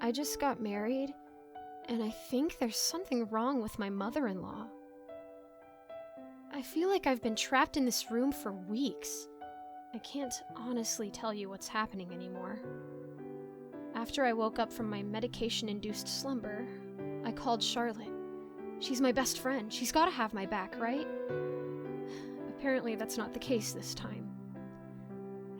I just got married, and I think there's something wrong with my mother-in-law. I feel like I've been trapped in this room for weeks. I can't honestly tell you what's happening anymore. After I woke up from my medication-induced slumber, I called Charlotte. She's my best friend. She's gotta have my back, right? Apparently that's not the case this time.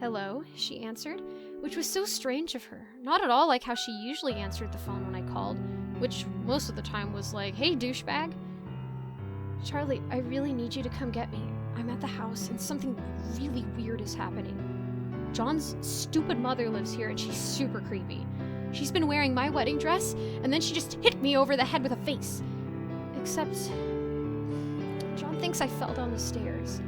"Hello," she answered, which was so strange of her. Not at all like how she usually answered the phone when I called, which most of the time was like, "Hey, douchebag." "Charlie, I really need you to come get me. I'm at the house and something really weird is happening. John's stupid mother lives here and she's super creepy. She's been wearing my wedding dress and then she just hit me over the head with a vase. Except John thinks I fell down the stairs.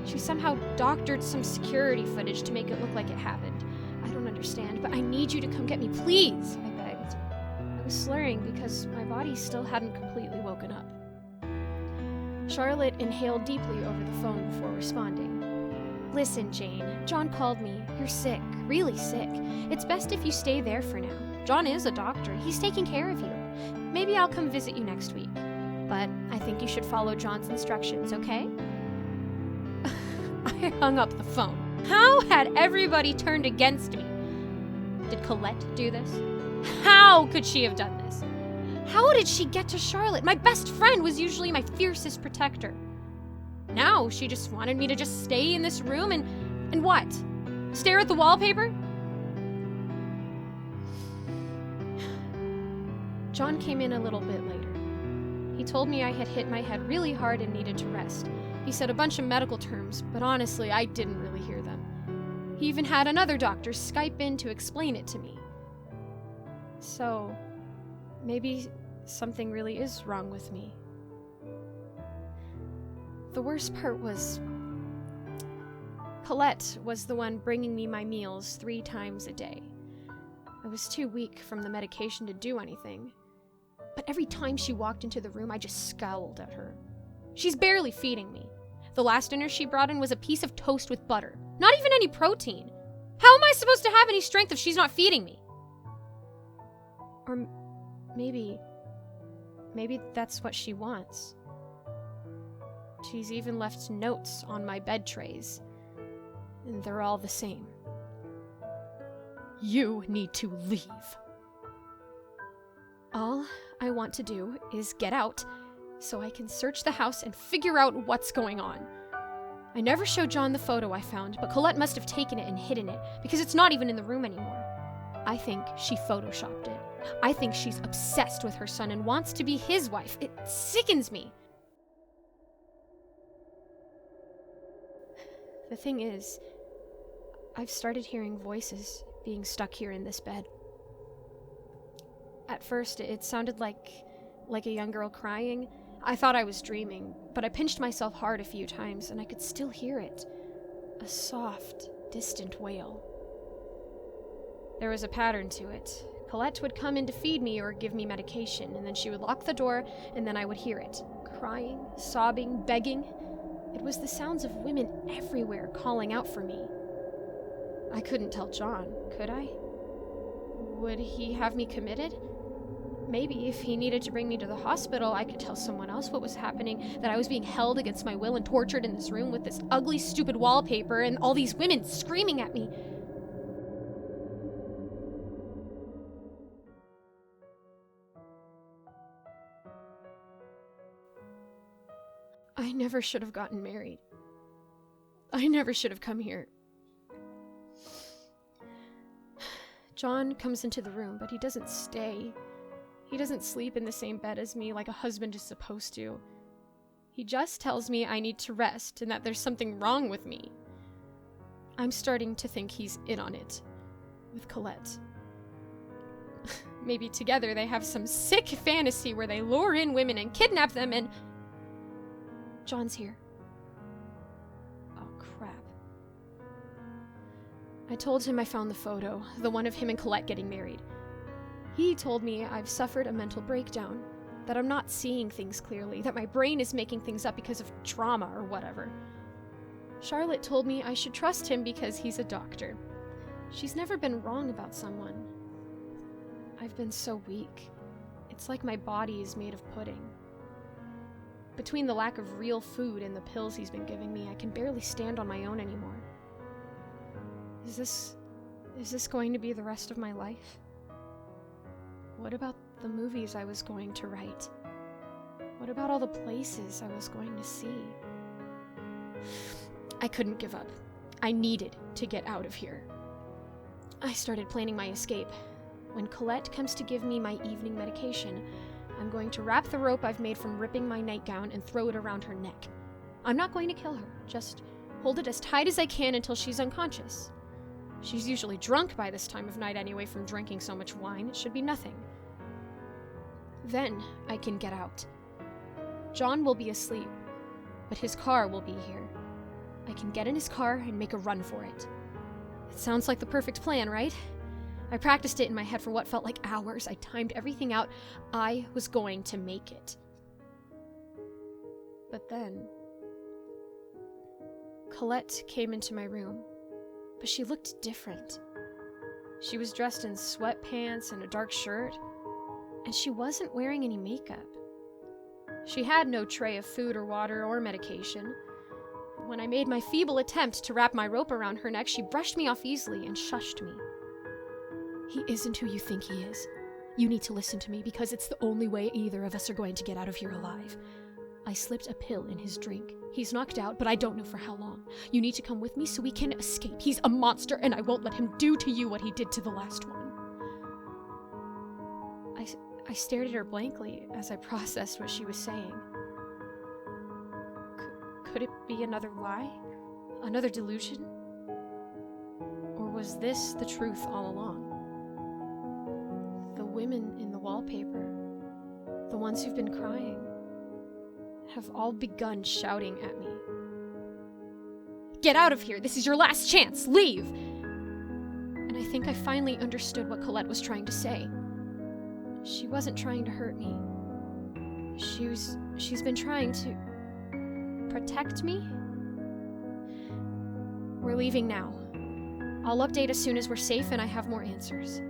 She somehow doctored some security footage to make it look like it happened. I don't understand, but I need you to come get me, please," I begged. I was slurring because my body still hadn't completely woken up. Charlotte inhaled deeply over the phone before responding. "Listen, Jane, John called me. You're sick, really sick. It's best if you stay there for now. John is a doctor. He's taking care of you. Maybe I'll come visit you next week. But I think you should follow John's instructions, okay?" I hung up the phone. How had everybody turned against me? Did Colette do this? How could she have done this? How did she get to Charlotte? My best friend was usually my fiercest protector. Now she just wanted me to just stay in this room and what? Stare at the wallpaper? John came in a little bit later. He told me I had hit my head really hard and needed to rest. He said a bunch of medical terms, but honestly, I didn't really hear them. He even had another doctor Skype in to explain it to me. So, maybe something really is wrong with me. The worst part was, Colette was the one bringing me my meals 3 times a day. I was too weak from the medication to do anything. But every time she walked into the room, I just scowled at her. She's barely feeding me. The last dinner she brought in was a piece of toast with butter. Not even any protein. How am I supposed to have any strength if she's not feeding me? Or maybe that's what she wants. She's even left notes on my bed trays. And they're all the same. "You need to leave. All I want to do is get out so I can search the house and figure out what's going on. I never showed John the photo I found, but Colette must have taken it and hidden it because it's not even in the room anymore. I think she photoshopped it. I think she's obsessed with her son and wants to be his wife. It sickens me. The thing is, I've started hearing voices being stuck here in this bed. At first, it sounded like a young girl crying. I thought I was dreaming, but I pinched myself hard a few times and I could still hear it. A soft, distant wail. There was a pattern to it. Colette would come in to feed me or give me medication, and then she would lock the door, and then I would hear it. Crying, sobbing, begging. It was the sounds of women everywhere calling out for me. I couldn't tell John, could I? Would he have me committed? Maybe if he needed to bring me to the hospital, I could tell someone else what was happening, that I was being held against my will and tortured in this room with this ugly, stupid wallpaper and all these women screaming at me. I never should have gotten married. I never should have come here. John comes into the room, but he doesn't stay. He doesn't sleep in the same bed as me like a husband is supposed to. He just tells me I need to rest and that there's something wrong with me. I'm starting to think he's in on it with Colette. Maybe together they have some sick fantasy where they lure in women and kidnap them and... John's here. Oh, crap. I told him I found the photo, the one of him and Colette getting married. He told me I've suffered a mental breakdown, that I'm not seeing things clearly, that my brain is making things up because of trauma or whatever. Charlotte told me I should trust him because he's a doctor. She's never been wrong about someone. I've been so weak. It's like my body is made of pudding. Between the lack of real food and the pills he's been giving me, I can barely stand on my own anymore. Is this going to be the rest of my life? What about the movies I was going to write? What about all the places I was going to see? I couldn't give up. I needed to get out of here. I started planning my escape. When Colette comes to give me my evening medication, I'm going to wrap the rope I've made from ripping my nightgown and throw it around her neck. I'm not going to kill her, just hold it as tight as I can until she's unconscious. She's usually drunk by this time of night anyway from drinking so much wine. It should be nothing. Then I can get out. John will be asleep, but his car will be here. I can get in his car and make a run for it. It sounds like the perfect plan, right? I practiced it in my head for what felt like hours. I timed everything out. I was going to make it. But then Colette came into my room, but she looked different. She was dressed in sweatpants and a dark shirt, and she wasn't wearing any makeup. She had no tray of food or water or medication. When I made my feeble attempt to wrap my rope around her neck, she brushed me off easily and shushed me. He isn't who you think he is. You need to listen to me because it's the only way either of us are going to get out of here alive. I slipped a pill in his drink. He's knocked out, but I don't know for how long. You need to come with me so we can escape. He's a monster, and I won't let him do to you what he did to the last one. I stared at her blankly as I processed what she was saying. Could it be another lie? Another delusion? Or was this the truth all along? The women in the wallpaper, the ones who've been crying, have all begun shouting at me. Get out of here! This is your last chance! Leave! And I think I finally understood what Colette was trying to say. She wasn't trying to hurt me. She's been trying to protect me? We're leaving now. I'll update as soon as we're safe and I have more answers.